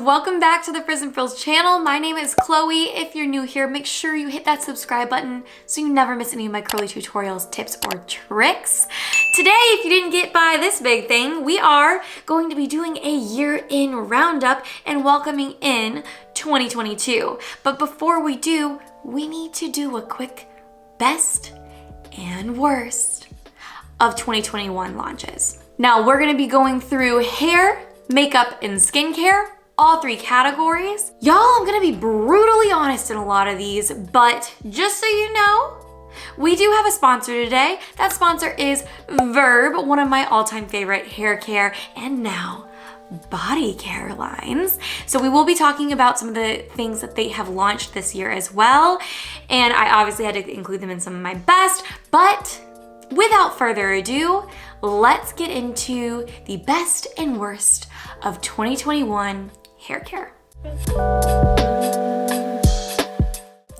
welcome back to the Frizzandfrillzz channel. My name is Chloe. If you're new here, make sure you hit that subscribe button so you never miss any of my curly tutorials, tips, or tricks. Today, if you didn't get by this big thing, we are going to be doing a year-in roundup and welcoming in 2022. But before we do, we need to do a quick best and worst of 2021 launches. Now, we're gonna be going through hair, makeup, and skincare, all three categories. Y'all, I'm gonna be brutally honest in a lot of these, but just so you know, we do have a sponsor today. That sponsor is Verb, one of my all-time favorite hair care and now body care lines. So we will be talking about some of the things that they have launched this year as well. And I obviously had to include them in some of my best, but without further ado, let's get into the best and worst of 2021 hair care.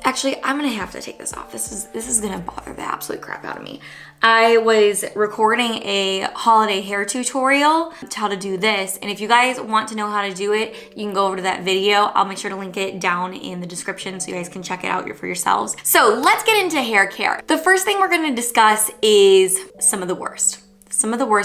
Actually, I'm gonna have to take this off. This is gonna bother the absolute crap out of me. I was recording a holiday hair tutorial to how to do this, and if you guys want to know how to do it, you can go over to that video. I'll make sure to link it down in the description so you guys can check it out for yourselves. So let's get into hair care. The first thing we're gonna discuss is some of the worst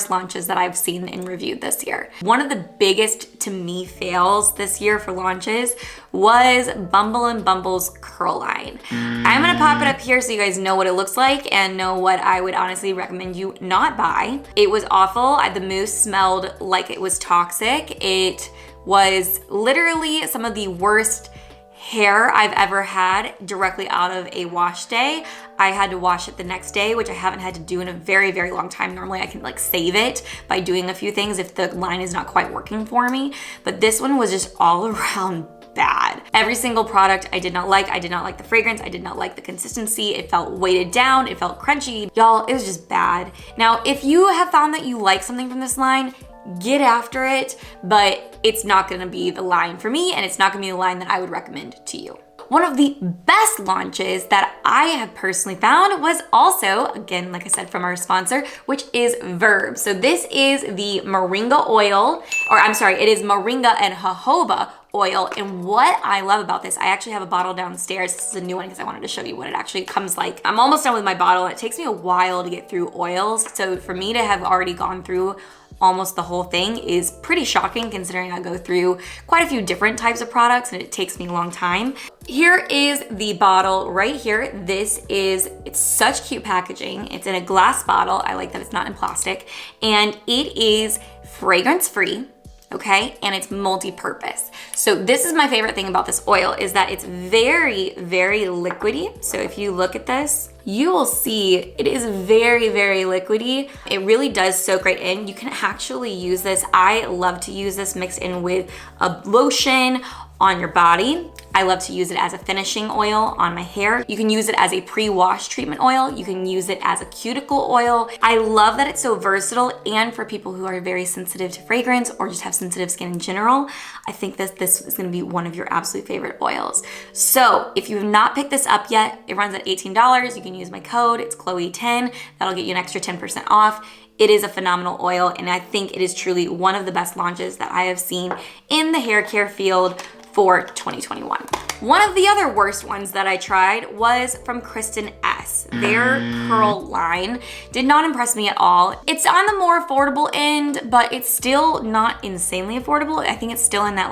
launches that I've seen and reviewed this year. One of the biggest, to me, fails this year for launches was Bumble & Bumble's curl line. I'm gonna pop it up here so you guys know what it looks like and know what I would honestly recommend you not buy. It was awful. The mousse smelled like it was toxic. It was literally some of the worst hair I've ever had directly out of a wash day. I had to wash it the next day, which I haven't had to do in a very, very long time. Normally I can save it by doing a few things if the line is not quite working for me. But this one was just all around bad. Every single product I did not like. I did not like the fragrance. I did not like the consistency. It felt weighted down. It felt crunchy. Y'all, it was just bad. Now, if you have found that you like something from this line, get after it, but it's not gonna be the line for me, and it's not gonna be the line that I would recommend to you. One of the best launches that I have personally found was also, again, like I said, from our sponsor, which is Verb. So this is the Moringa oil, or I'm sorry, it is Moringa and Jojoba oil. And what I love about this, I actually have a bottle downstairs. This is a new one because I wanted to show you what it actually comes like. I'm almost done with my bottle. It takes me a while to get through oils. So for me to have already gone through almost the whole thing is pretty shocking considering I go through quite a few different types of products and it takes me a long time. Here is the bottle right here. It's such cute packaging. It's in a glass bottle. I like that it's not in plastic. And it is fragrance free. Okay, and it's multi-purpose. So this is my favorite thing about this oil is that it's very, very liquidy. So if you look at this, you will see it is very, very liquidy. It really does soak right in. You can actually use this. I love to use this mixed in with a lotion on your body. I love to use it as a finishing oil on my hair. You can use it as a pre-wash treatment oil. You can use it as a cuticle oil. I love that it's so versatile, and for people who are very sensitive to fragrance or just have sensitive skin in general, I think that this is gonna be one of your absolute favorite oils. So if you have not picked this up yet, it runs at $18. You can use my code, it's Chloe10. That'll get you an extra 10% off. It is a phenomenal oil, and I think it is truly one of the best launches that I have seen in the hair care field for 2021. One of the other worst ones that I tried was from Kristen S. Their curl line did not impress me at all. It's on the more affordable end, but it's still not insanely affordable. I think it's still in that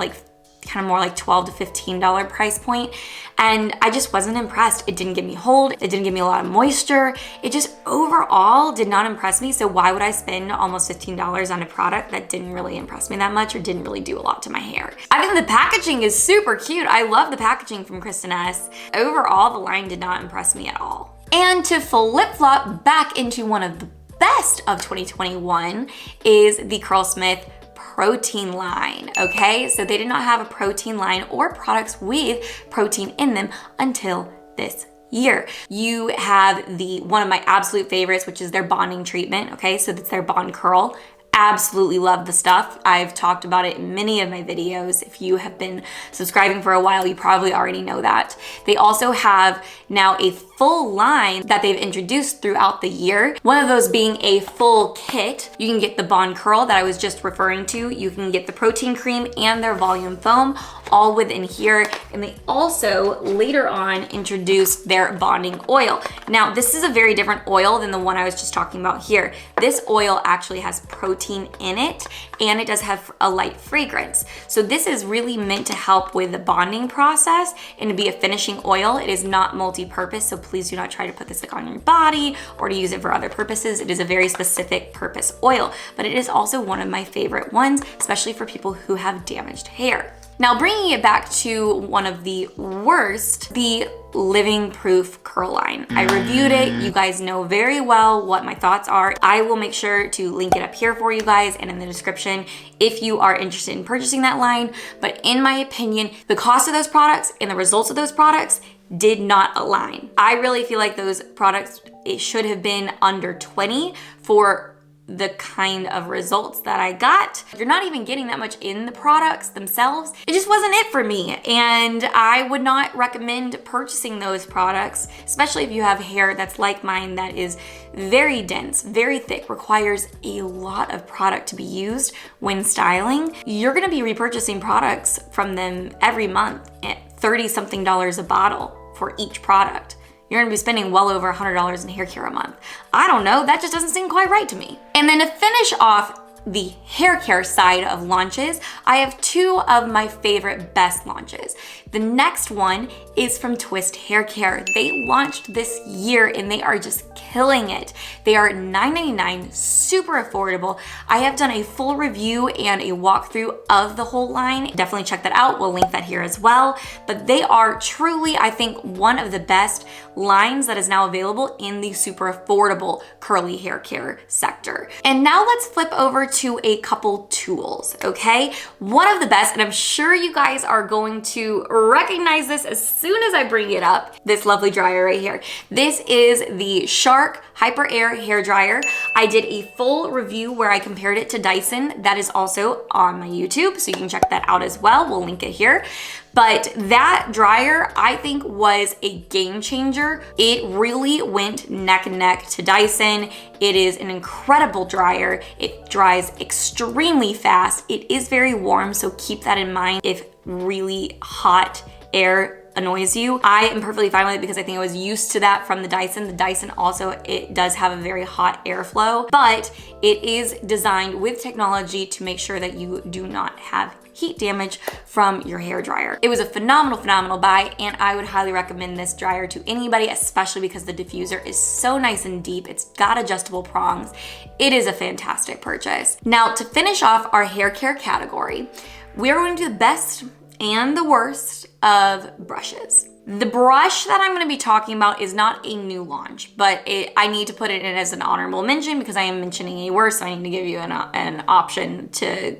kind of more like $12 to $15 price point. And I just wasn't impressed. It didn't give me hold. It didn't give me a lot of moisture. It just overall did not impress me. So why would I spend almost $15 on a product that didn't really impress me that much or didn't really do a lot to my hair? I think the packaging is super cute. I love the packaging from Kristen S. Overall, the line did not impress me at all. And to flip-flop back into one of the best of 2021 is the Curlsmith Protein line, okay? So they did not have a protein line or products with protein in them until this year. You have one of my absolute favorites, which is their bonding treatment, okay? So that's their Bond Curl. absolutely love the stuff. I've talked about it in many of my videos. If you have been subscribing for a while, you probably already know that. They also have now a full line that they've introduced throughout the year. One of those being a full kit. You can get the Bond Curl that I was just referring to. You can get the protein cream and their volume foam all within here. And they also later on introduced their bonding oil. Now, this is a very different oil than the one I was just talking about here. This oil actually has protein in it, and it does have a light fragrance. So this is really meant to help with the bonding process and to be a finishing oil. It is not multi-purpose, so please do not try to put this on your body or to use it for other purposes. It is a very specific purpose oil, but it is also one of my favorite ones, especially for people who have damaged hair. Now, bringing it back to one of the worst, the Living Proof Curl Line. I reviewed it. You guys know very well what my thoughts are. I will make sure to link it up here for you guys and in the description if you are interested in purchasing that line. But in my opinion, the cost of those products and the results of those products did not align. I really feel like those products, it should have been under 20 for the kind of results that I got. You're not even getting that much in the products themselves. It just wasn't it for me. And I would not recommend purchasing those products, especially if you have hair that's like mine that is very dense, very thick, requires a lot of product to be used when styling. You're gonna be repurchasing products from them every month at $30-something a bottle for each product. You're gonna be spending well over $100 in hair care a month. I don't know, that just doesn't seem quite right to me. And then to finish off the hair care side of launches, I have two of my favorite best launches. The next one is from Twist Hair Care. They launched this year and they are just killing it. They are $9.99, super affordable. I have done a full review and a walkthrough of the whole line. Definitely check that out. We'll link that here as well. But they are truly, I think, one of the best lines that is now available in the super affordable curly hair care sector. And now let's flip over to a couple tools, okay? One of the best, and I'm sure you guys are going to recognize this as soon as I bring it up, this lovely dryer right here. This is the Shark Hyper Air hair dryer. I did a full review where I compared it to Dyson. That is also on my YouTube, so you can check that out as well. We'll link it here. But that dryer, I think, was a game changer. It really went neck and neck to Dyson. It is an incredible dryer. It dries extremely fast. It is very warm, so keep that in mind if really hot air annoys you. I am perfectly fine with it because I think I was used to that from the Dyson. The Dyson also, it does have a very hot airflow, but it is designed with technology to make sure that you do not have heat damage from your hair dryer. It was a phenomenal buy, and I would highly recommend this dryer to anybody, especially because the diffuser is so nice and deep. It's got adjustable prongs. It is a fantastic purchase. Now, to finish off our hair care category, we are going to do the best and the worst of brushes. The brush that I'm going to be talking about is not a new launch, but I need to put it in as an honorable mention because I am mentioning a worst, so I need to give you an option to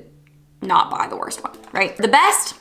not buy the worst one, right? The best,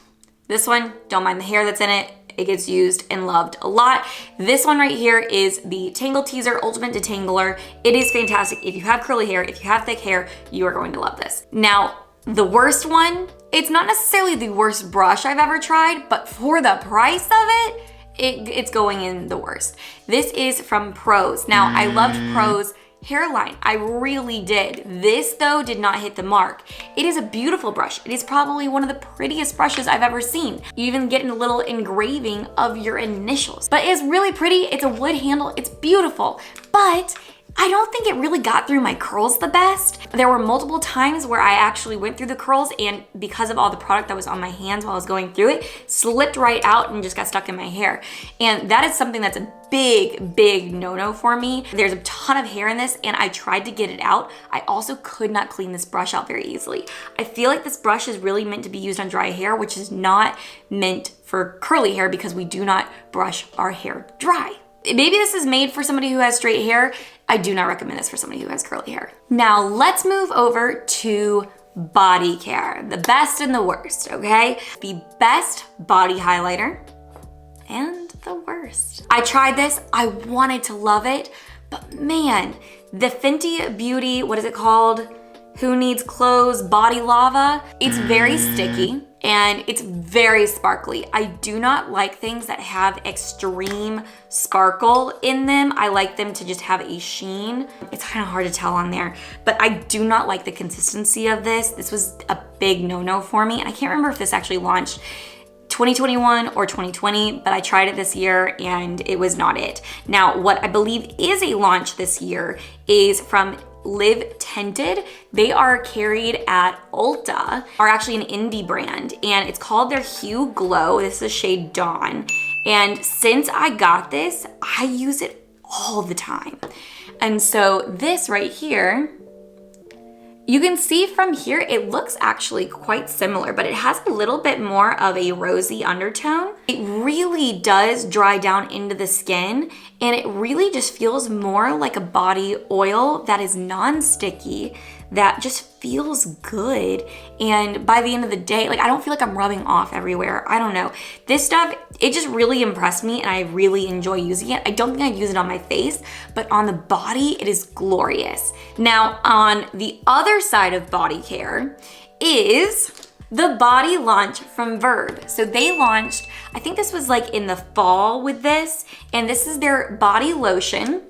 this one, don't mind the hair that's in it. It gets used and loved a lot. This one right here is the Tangle Teaser Ultimate Detangler. It is fantastic. If you have curly hair, if you have thick hair, you are going to love this. Now, the worst one, it's not necessarily the worst brush I've ever tried, but for the price of it, it's going in the worst. This is from Prose. Now, I loved Prose hairline. I really did. This, though, did not hit the mark. It is a beautiful brush. It is probably one of the prettiest brushes I've ever seen. You even get a little engraving of your initials. But it's really pretty. It's a wood handle. It's beautiful. But I don't think it really got through my curls the best. There were multiple times where I actually went through the curls, and because of all the product that was on my hands while I was going through it, slipped right out and just got stuck in my hair. And that is something that's a big no-no for me. There's a ton of hair in this, and I tried to get it out. I also could not clean this brush out very easily. I feel like this brush is really meant to be used on dry hair, which is not meant for curly hair because we do not brush our hair dry. Maybe this is made for somebody who has straight hair. I do not recommend this for somebody who has curly hair. Now let's move over to body care, the best and the worst, okay? The best body highlighter and the worst. I tried this, I wanted to love it, but man, the Fenty Beauty, what is it called? Who needs clothes? Body lava. It's very sticky and it's very sparkly. I do not like things that have extreme sparkle in them. I like them to just have a sheen. It's kind of hard to tell on there, but I do not like the consistency of this. This was a big no-no for me. And I can't remember if this actually launched 2021 or 2020, but I tried it this year and it was not it. Now, what I believe is a launch this year is from Live Tinted. They are carried at Ulta, are actually an indie brand, and it's called their Hue Glow. This is shade Dawn. And since I got this, I use it all the time. And so this right here, you can see from here, it looks actually quite similar, but it has a little bit more of a rosy undertone. It really does dry down into the skin, and it really just feels more like a body oil that is non-sticky, that just feels good. And by the end of the day, like, I don't feel like I'm rubbing off everywhere. I don't know. This stuff, it just really impressed me and I really enjoy using it. I don't think I'd use it on my face, but on the body, it is glorious. Now, on the other side of body care is the body launch from Verb. So they launched, I think this was like in the fall with this, and this is their body lotion.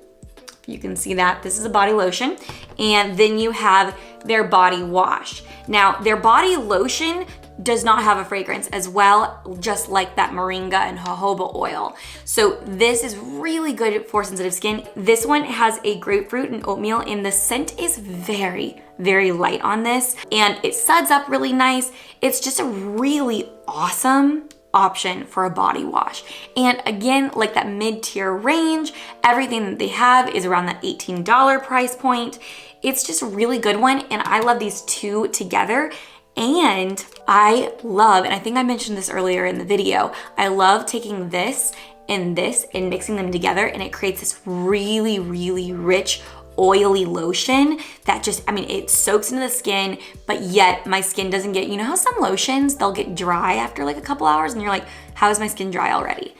You can see that this is a body lotion, and then you have their body wash. Now, their body lotion does not have a fragrance as well, just like that moringa and jojoba oil. So this is really good for sensitive skin. This one has a grapefruit and oatmeal, and the scent is very, very light on this, and it suds up really nice. It's just a really awesome option for a body wash. And again, like that mid-tier range, everything that they have is around that $18 price point. It's just a really good one, and I love these two together. And I love, and I think I mentioned this earlier in the video, I love taking this and mixing them together, and it creates this really, really rich oily lotion that just, I mean, it soaks into the skin, but yet my skin doesn't get, you know how some lotions, they'll get dry after like a couple hours and you're like, how is my skin dry already?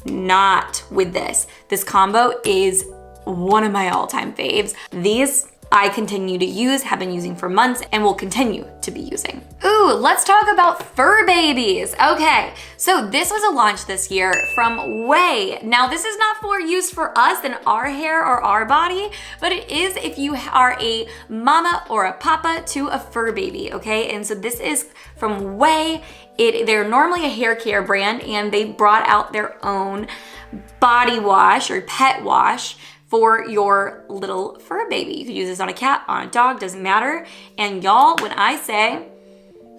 Not with this. This combo is one of my all-time faves. These I continue to use, have been using for months, and will continue to be using. Ooh, let's talk about fur babies. Okay, so this was a launch this year from Way. Now, this is not for use for us and our hair or our body, but it is if you are a mama or a papa to a fur baby, okay? And so this is from Way. They're normally a hair care brand, and they brought out their own body wash or pet wash for your little fur baby. You could use this on a cat, on a dog, doesn't matter. And y'all, when I say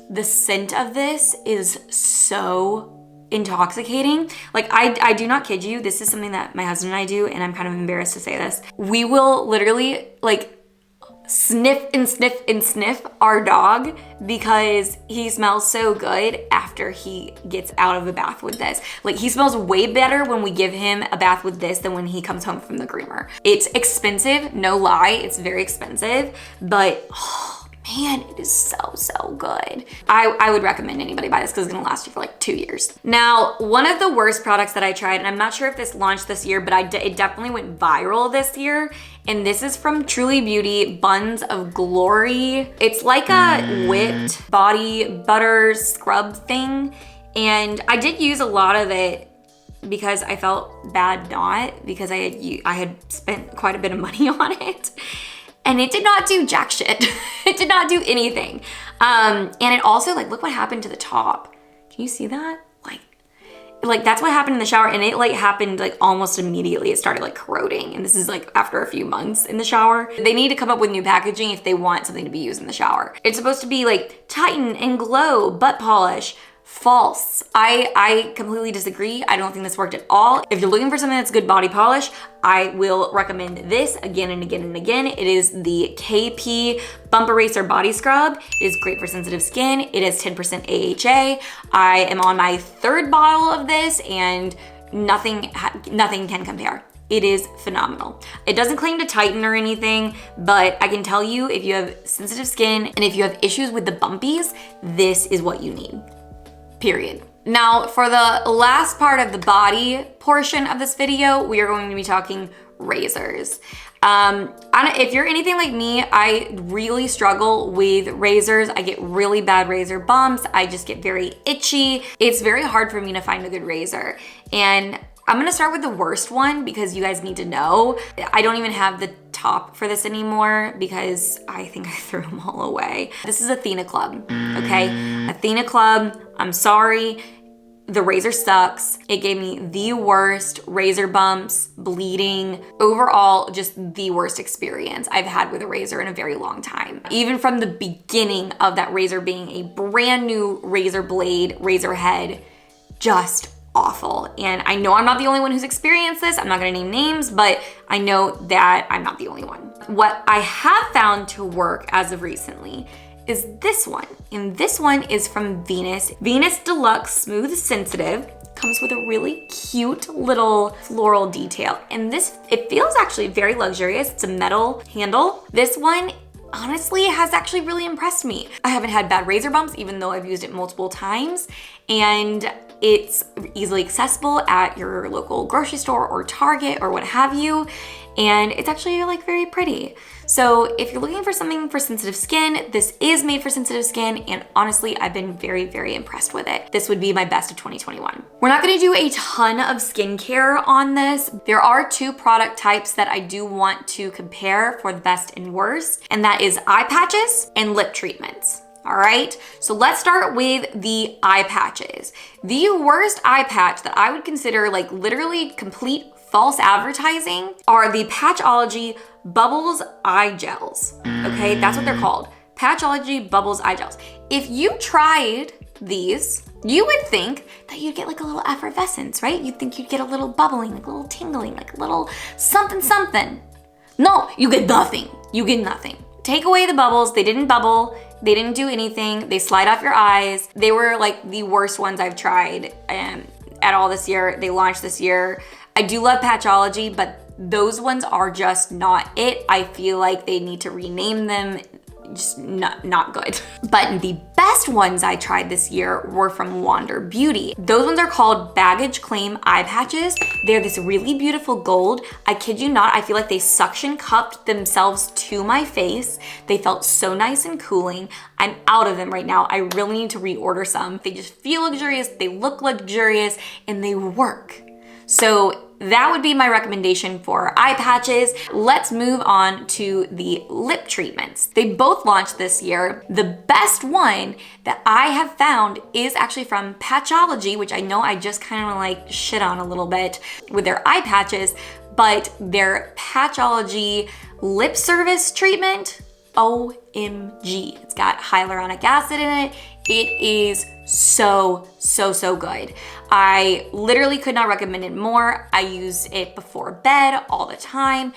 the scent of this is so intoxicating, like I do not kid you, this is something that my husband and I do, and I'm kind of embarrassed to say this. We will literally like sniff and sniff and sniff our dog because he smells so good after he gets out of the bath with this. Like, he smells way better when we give him a bath with this than when he comes home from the groomer. It's expensive, no lie, it's very expensive, but oh man, it is so good. I would recommend anybody buy this because it's gonna last you for like 2 years. Now, one of the worst products that I tried, and I'm not sure if this launched this year, but it definitely went viral this year, and this is from Truly Beauty, Buns of Glory. It's like a whipped body butter scrub thing, and I did use a lot of it because I felt bad not, because I had spent quite a bit of money on it. And it did not do jack shit. It did not do anything. And it also, like, look what happened to the top. Can you see that? Like that's what happened in the shower, and it like happened like almost immediately. It started like corroding, and this is like after a few months in the shower. They need to come up with new packaging if they want something to be used in the shower. It's supposed to be like tighten and glow butt polish. False. I completely disagree. I don't think this worked at all. If you're looking for something that's good body polish, I will recommend this again and again and again. It is the KP Bump Eraser Body Scrub. It is great for sensitive skin. It has 10% AHA. I am on my 3rd bottle of this, and nothing can compare. It is phenomenal. It doesn't claim to tighten or anything, but I can tell you, if you have sensitive skin and if you have issues with the bumpies, this is what you need. Period. Now, for the last part of the body portion of this video, we are going to be talking razors. If you're anything like me, I really struggle with razors. I get really bad razor bumps. I just get very itchy. It's very hard for me to find a good razor. And I'm gonna start with the worst one because you guys need to know. I don't even have the top for this anymore because I think I threw them all away. This is Athena Club, okay? Athena Club, I'm sorry. The razor sucks. It gave me the worst razor bumps, bleeding, overall just the worst experience I've had with a razor in a very long time. Even from the beginning of that razor being a brand new razor blade, razor head, just awful. And I know I'm not the only one who's experienced this. I'm not gonna name names, but I know that I'm not the only one. What I have found to work as of recently is this one. And this one is from Venus. Venus Deluxe Smooth Sensitive. Comes with a really cute little floral detail. And this, it feels actually very luxurious. It's a metal handle. This one honestly has actually really impressed me. I haven't had bad razor bumps even though I've used it multiple times. And it's easily accessible at your local grocery store or Target or what have you. And it's actually like very pretty. So if you're looking for something for sensitive skin, this is made for sensitive skin. And honestly, I've been very, very impressed with it. This would be my best of 2021. We're not gonna do a ton of skincare on this. There are two product types that I do want to compare for the best and worst. And that is eye patches and lip treatments. All right, so let's start with the eye patches. The worst eye patch that I would consider like literally complete false advertising are the Patchology Bubbles Eye Gels. Okay, that's what they're called. Patchology Bubbles Eye Gels. If you tried these, you would think that you'd get like a little effervescence, right? You'd think you'd get a little bubbling, like a little tingling, like a little something, something. No, you get nothing. You get nothing. Take away the bubbles. They didn't bubble. They didn't do anything. They slide off your eyes. They were like the worst ones I've tried at all this year. They launched this year. I do love Patchology, but those ones are just not it. I feel like they need to rename them. Just not good. But the best ones I tried this year were from Wander Beauty. Those ones are called Baggage Claim Eye Patches. They're this really beautiful gold. I kid you not, I feel like they suction cupped themselves to my face. They felt so nice and cooling. I'm out of them right now. I really need to reorder some. They just feel luxurious, they look luxurious, and they work. So that would be my recommendation for eye patches. Let's move on to the lip treatments. They both launched this year. The best one that I have found is actually from Patchology, which I know I just kind of like shit on a little bit with their eye patches, but their Patchology lip service treatment, OMG. It's got hyaluronic acid in it. It is so good. I literally could not recommend it more. I use it before bed all the time.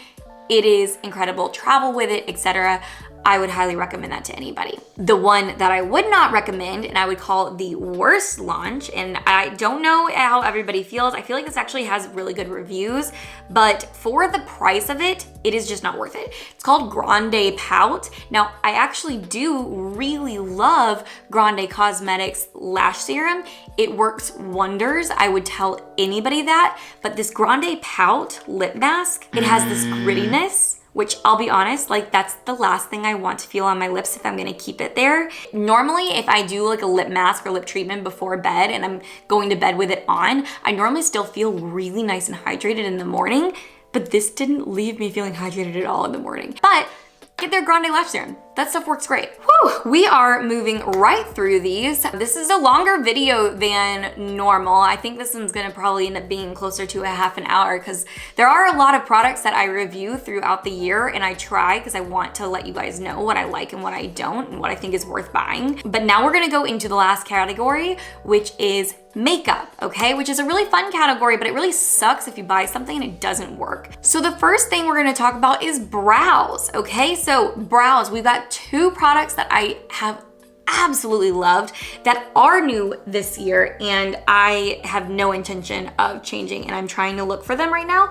It is incredible. Travel with it, etc. I would highly recommend that to anybody. The one that I would not recommend, and I would call the worst launch, and I don't know how everybody feels. I feel like this actually has really good reviews, but for the price of it, it is just not worth it. It's called Grande Pout. Now, I actually do really love Grande Cosmetics Lash Serum. It works wonders. I would tell anybody that, but this Grande Pout lip mask, it has this grittiness, which I'll be honest, like that's the last thing I want to feel on my lips if I'm gonna keep it there. Normally, if I do like a lip mask or lip treatment before bed and I'm going to bed with it on, I normally still feel really nice and hydrated in the morning, but this didn't leave me feeling hydrated at all in the morning. But get their Grande Lash Serum. That stuff works great. Whew, we are moving right through these. This is a longer video than normal. I think this one's gonna probably end up being closer to a half an hour because there are a lot of products that I review throughout the year and I try because I want to let you guys know what I like and what I don't and what I think is worth buying. But now we're gonna go into the last category, which is makeup, okay? Which is a really fun category, but it really sucks if you buy something and it doesn't work. So the first thing we're gonna talk about is brows, okay? So brows, we've got two products that I have absolutely loved that are new this year and I have no intention of changing and I'm trying to look for them right now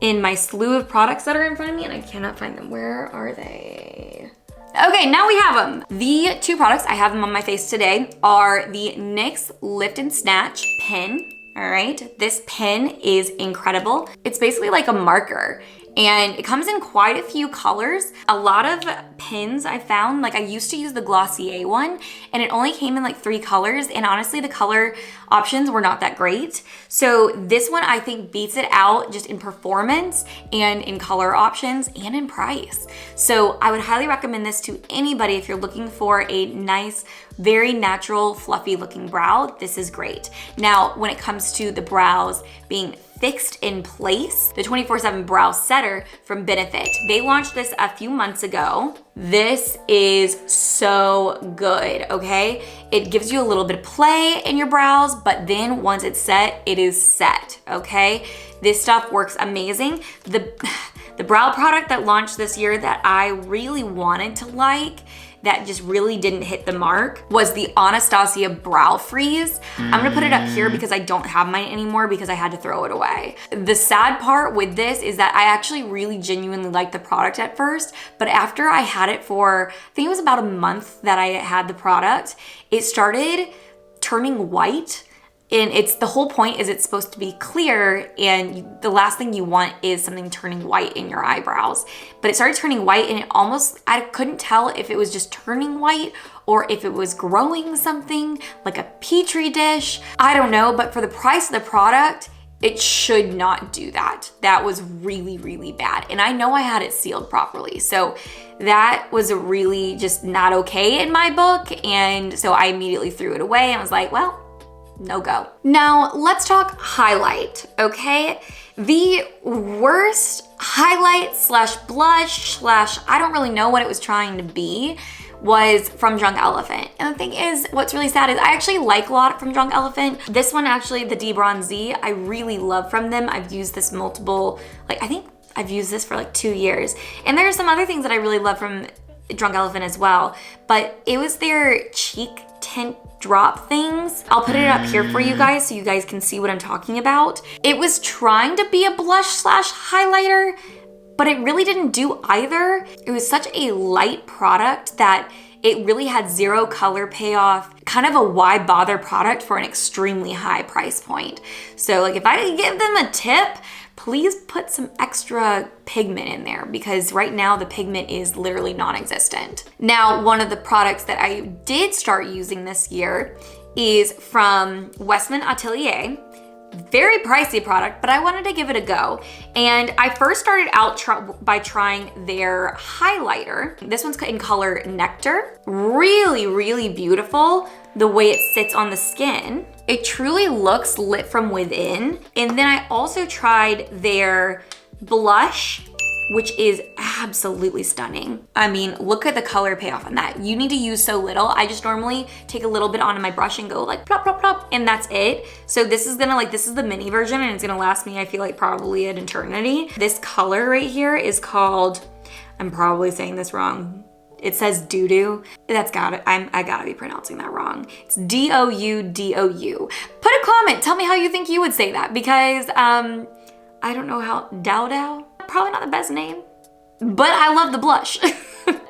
in my slew of products that are in front of me and I cannot find them. Where are they? Okay, now we have them. The two products, I have them on my face today, are the NYX Lift and Snatch pen. All right, this pen is incredible. It's basically like a marker And it comes in quite a few colors. A lot of pins I found, like I used to use the Glossier one and it only came in like 3 colors, and honestly the color options were not that great. So this one I think beats it out just in performance and in color options and in price. So I would highly recommend this to anybody if you're looking for a nice, very natural, fluffy looking brow. This is great. Now, when it comes to the brows being fixed in place, the 24/7 brow setter from Benefit. They launched this a few months ago. This is so good, okay? It gives you a little bit of play in your brows, but then once it's set, it is set, okay? This stuff works amazing. The brow product that launched this year that I really wanted to like, that just really didn't hit the mark, was the Anastasia Brow Freeze. I'm gonna put it up here because I don't have mine anymore because I had to throw it away. The sad part with this is that I actually really genuinely liked the product at first, but after I had it for, I think it was about a month that I had the product, it started turning white. And the whole point is it's supposed to be clear, and the last thing you want is something turning white in your eyebrows. But it started turning white, and I couldn't tell if it was just turning white or if it was growing something like a petri dish. I don't know, but for the price of the product, it should not do that. That was really, really bad. And I know I had it sealed properly. So that was really just not okay in my book. And so I immediately threw it away and was like, well, no go. Now let's talk highlight, okay? The worst highlight slash blush slash, I don't really know what it was trying to be, was from Drunk Elephant. And the thing is, what's really sad is I actually like a lot from Drunk Elephant. This one actually, the D-Bronze, I really love from them. I've used this multiple, like I think I've used this for like 2 years. And there are some other things that I really love from Drunk Elephant as well, but it was their cheek tint drop things. I'll put it up here for you guys so you guys can see what I'm talking about. It was trying to be a blush slash highlighter, but it really didn't do either. It was such a light product that it really had zero color payoff, kind of a why bother product for an extremely high price point. So like if I could give them a tip, please put some extra pigment in there because right now the pigment is literally non-existent. Now, one of the products that I did start using this year is from Westman Atelier. Very pricey product, but I wanted to give it a go. And I first started out by trying their highlighter. This one's in color Nectar. Really, really beautiful the way it sits on the skin. It truly looks lit from within. And then I also tried their blush, which is absolutely stunning. I mean, look at the color payoff on that. You need to use so little. I just normally take a little bit onto my brush and go like plop, plop, plop, and that's it. So this is the mini version and it's gonna last me, I feel like probably an eternity. This color right here is called, I'm probably saying this wrong. It says doo-doo. I gotta be pronouncing that wrong. It's D-O-U-D-O-U. Put a comment, tell me how you think you would say that because I don't know how, Dow? Probably not the best name, but I love the blush.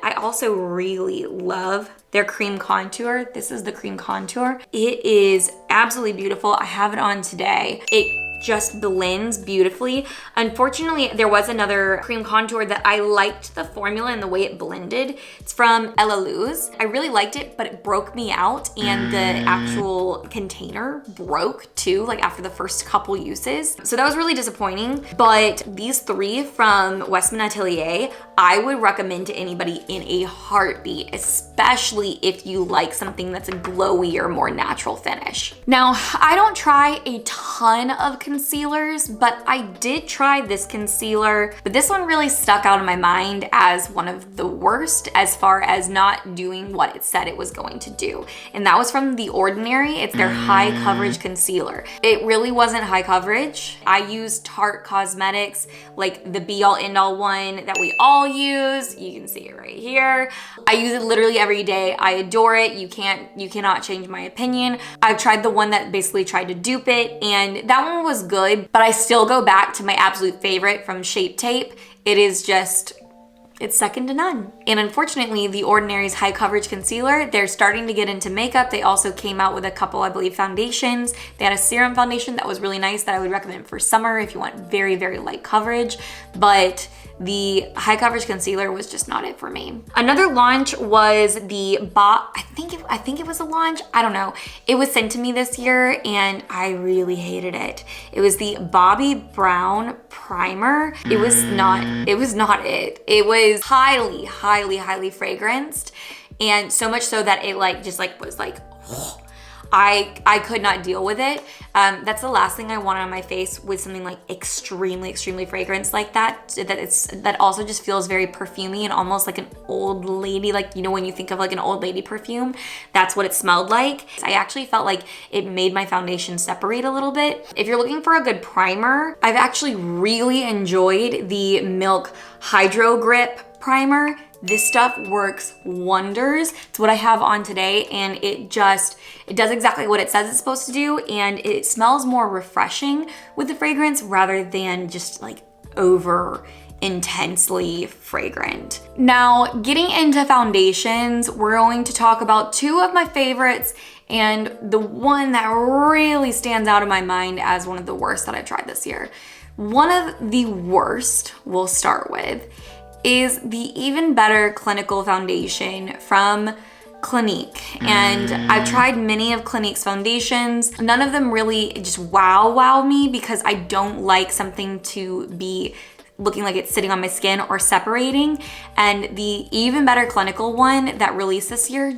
I also really love their cream contour. This is the cream contour. It is absolutely beautiful. I have it on today. It just blends beautifully. Unfortunately, there was another cream contour that I liked the formula and the way it blended. It's from Luz. I really liked it, but it broke me out and the actual container broke too, like after the first couple uses. So that was really disappointing. But these three from Westman Atelier, I would recommend to anybody in a heartbeat, especially if you like something that's a glowy or more natural finish. Now, I don't try a ton of concealers, but I did try this concealer, but this one really stuck out in my mind as one of the worst as far as not doing what it said it was going to do. And that was from The Ordinary. It's their high coverage concealer. It really wasn't high coverage. I used Tarte Cosmetics, like the be all end all one that we all use. You can see it right here. I use it literally every day. I adore it. You cannot change my opinion. I've tried the one that basically tried to dupe it, and that one was good, but I still go back to my absolute favorite from Shape Tape. It is just It's second to none. And unfortunately, The Ordinary's High Coverage Concealer, they're starting to get into makeup. They also came out with a couple, I believe, foundations. They had a serum foundation that was really nice that I would recommend for summer if you want very, very light coverage. But the High Coverage Concealer was just not it for me. Another launch was the I think it was a launch. I don't know. It was sent to me this year and I really hated it. It was the Bobbi Brown primer. It was not it. It was highly, highly, highly fragranced, and so much so that it was like I could not deal with it. That's the last thing I want on my face, with something like extremely, extremely fragranced like that. That also just feels very perfumey and almost like an old lady, like, you know, when you think of like an old lady perfume, that's what it smelled like. I actually felt like it made my foundation separate a little bit. If you're looking for a good primer, I've actually really enjoyed the Milk Hydro Grip primer. This stuff works wonders. It's what I have on today, and it does exactly what it says it's supposed to do, and it smells more refreshing with the fragrance rather than just like over intensely fragrant. Now, getting into foundations, we're going to talk about two of my favorites, and the one that really stands out in my mind as one of the worst that I've tried this year. One of the worst we'll start with is the Even Better Clinical Foundation from Clinique. And I've tried many of Clinique's foundations. None of them really just wow me, because I don't like something to be looking like it's sitting on my skin or separating. And the Even Better Clinical one that released this year,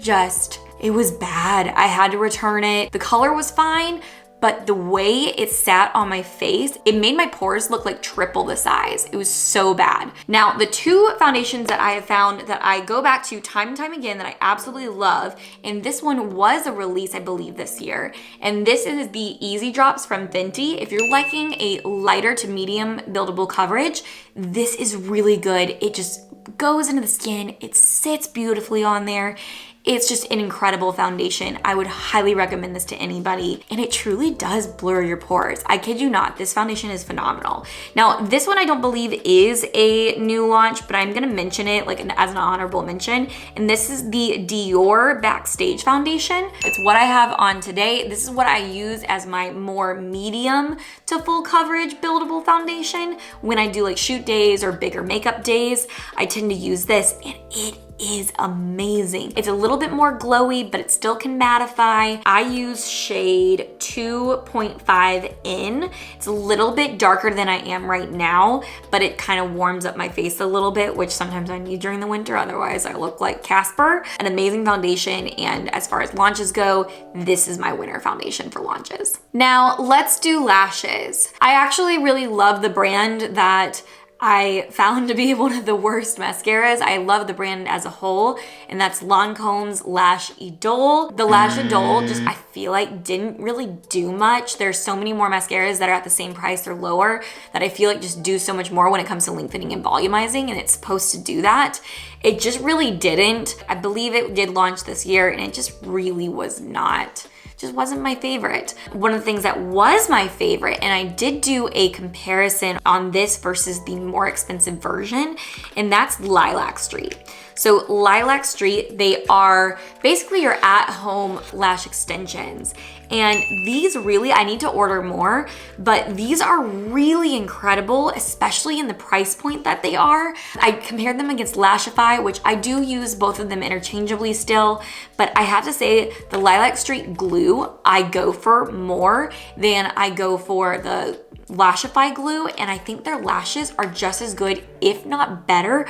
it was bad. I had to return it. The color was fine, but the way it sat on my face, it made my pores look like triple the size. It was so bad. Now, the two foundations that I have found that I go back to time and time again that I absolutely love, and this one was a release, I believe, this year, and this is the Easy Drops from Venti. If you're liking a lighter to medium buildable coverage, this is really good. It just goes into the skin. It sits beautifully on there. It's just an incredible foundation. I would highly recommend this to anybody, and it truly does blur your pores. I kid you not, this foundation is phenomenal. Now, this one I don't believe is a new launch, but I'm gonna mention it as an honorable mention, and this is the Dior Backstage foundation. It's what I have on today. This is what I use as my more medium to full coverage buildable foundation. When I do like shoot days or bigger makeup days, I tend to use this, and it is amazing. It's a little bit more glowy, but it still can mattify. I use shade 2.5 in. It's a little bit darker than I am right now, but it kind of warms up my face a little bit, which sometimes I need during the winter. Otherwise, I look like Casper. An amazing foundation, and as far as launches go, this is my winter foundation for launches. Now, let's do lashes. I actually really love the brand that I found to be one of the worst mascaras. I love the brand as a whole, and that's Lancome's Lash Idole. The Lash Idole I feel like didn't really do much. There's so many more mascaras that are at the same price or lower that I feel like just do so much more when it comes to lengthening and volumizing, and it's supposed to do that. It just really didn't. I believe it did launch this year, and it just really was not. Just wasn't my favorite. One of the things that was my favorite, and I did do a comparison on this versus the more expensive version, and that's Lilac Street. So Lilac Street, they are basically your at-home lash extensions. And these really, I need to order more, but these are really incredible, especially in the price point that they are. I compared them against Lashify, which I do use both of them interchangeably still, but I have to say the Lilac Street glue, I go for more than I go for the Lashify glue, and I think their lashes are just as good, if not better,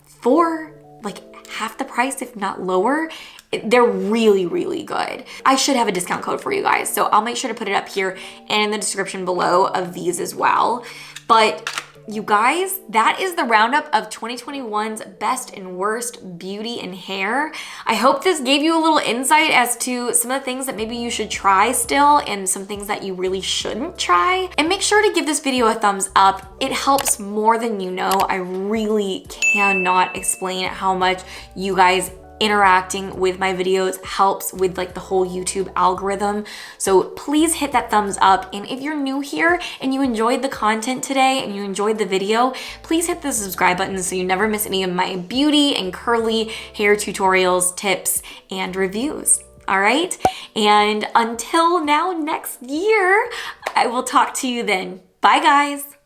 for like half the price, if not lower. They're really, really good. I should have a discount code for you guys, so I'll make sure to put it up here and in the description below of these as well. But you guys, that is the roundup of 2021's best and worst beauty and hair. I hope this gave you a little insight as to some of the things that maybe you should try still and some things that you really shouldn't try. And make sure to give this video a thumbs up. It helps more than you know. I really cannot explain how much you guys interacting with my videos helps with like the whole YouTube algorithm. So please hit that thumbs up. And if you're new here and you enjoyed the content today and you enjoyed the video, please hit the subscribe button so you never miss any of my beauty and curly hair tutorials, tips, and reviews. All right? And until now next year, I will talk to you then. Bye guys.